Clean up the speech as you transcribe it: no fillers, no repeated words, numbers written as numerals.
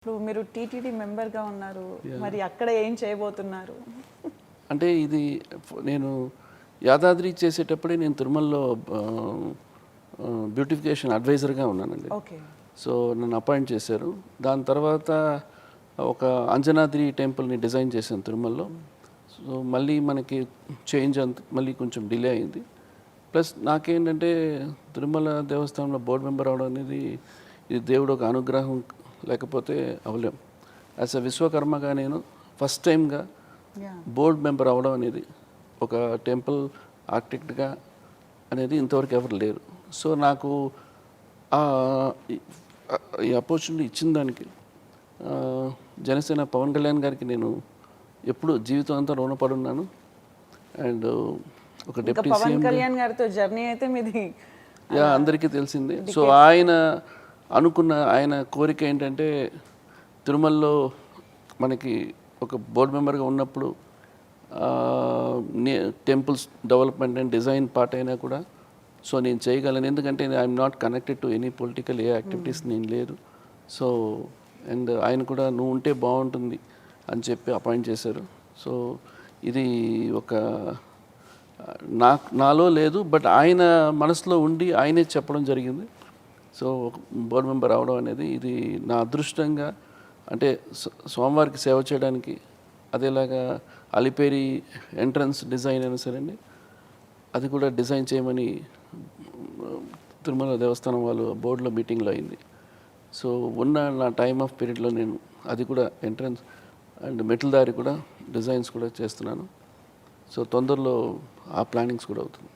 ఇప్పుడు మీరు టీటీడీ మెంబర్గా ఉన్నారు, మరి అక్కడ ఏం చేయబోతున్నారు? అంటే ఇది నేను యాదాద్రి చేసేటప్పుడే నేను తిరుమలలో బ్యూటిఫికేషన్ అడ్వైజర్గా ఉన్నానండి. ఓకే. సో నన్ను అపాయింట్ చేశారు. దాని తర్వాత ఒక అంజనాద్రి టెంపుల్ని డిజైన్ చేశాను తిరుమలలో. సో మళ్ళీ మనకి చేంజ్ మళ్ళీ కొంచెం డిలే అయింది. ప్లస్ నాకేంటంటే తిరుమల దేవస్థానంలో బోర్డు మెంబర్ అవడం అనేది ఇది దేవుడు ఒక అనుగ్రహం, లేకపోతే అవలేం. యాజ్ అ విశ్వకర్మగా నేను ఫస్ట్ టైంగా బోర్డ్ మెంబర్ అవ్వడం అనేది, ఒక టెంపుల్ ఆర్కిటెక్ట్గా అనేది ఇంతవరకు ఎవరు లేరు. సో నాకు ఈ ఆపర్చునిటీ ఇచ్చిన దానికి జనసేన పవన్ కళ్యాణ్ గారికి నేను ఎప్పుడు జీవితం అంతా రుణపడి ఉన్నాను. అండ్ ఒక డిప్యూటీ పవన్ కళ్యాణ్ గారితో జర్నీ అయితే మీది అందరికీ తెలిసిందే. సో ఆయన అనుకున్న ఆయన కోరిక ఏంటంటే తిరుమలలో మనకి ఒక బోర్డు మెంబర్గా ఉన్నప్పుడు temples development and design part అయినా కూడా సో నేను చేయగలను. ఎందుకంటే I'm not connected to any political activities నేను లేదు. సో అండ్ ఆయన కూడా నువ్వు ఉంటే బాగుంటుంది అని చెప్పి అపాయింట్ చేశారు. సో ఇది ఒక నాలో లేదు, బట్ ఆయన మనసులో ఉండి ఆయనే చెప్పడం జరిగింది. సో బోర్డు మెంబర్ అవడం అనేది ఇది నా అదృష్టంగా, అంటే స్వామివారికి సేవ చేయడానికి, అదేలాగా అలిపేరి ఎంట్రన్స్ డిజైన్ అయినా సరే అండి, అది కూడా డిజైన్ చేయమని తిరుమల దేవస్థానం వాళ్ళు బోర్డులో మీటింగ్లో అయింది. సో ఉన్న నా టైమ్ ఆఫ్ పీరియడ్లో నేను అది కూడా ఎంట్రన్స్ అండ్ మెట్ల దారి కూడా డిజైన్స్ కూడా చేస్తున్నాను. సో తొందరలో ఆ ప్లానింగ్స్ కూడా అవుతుంది.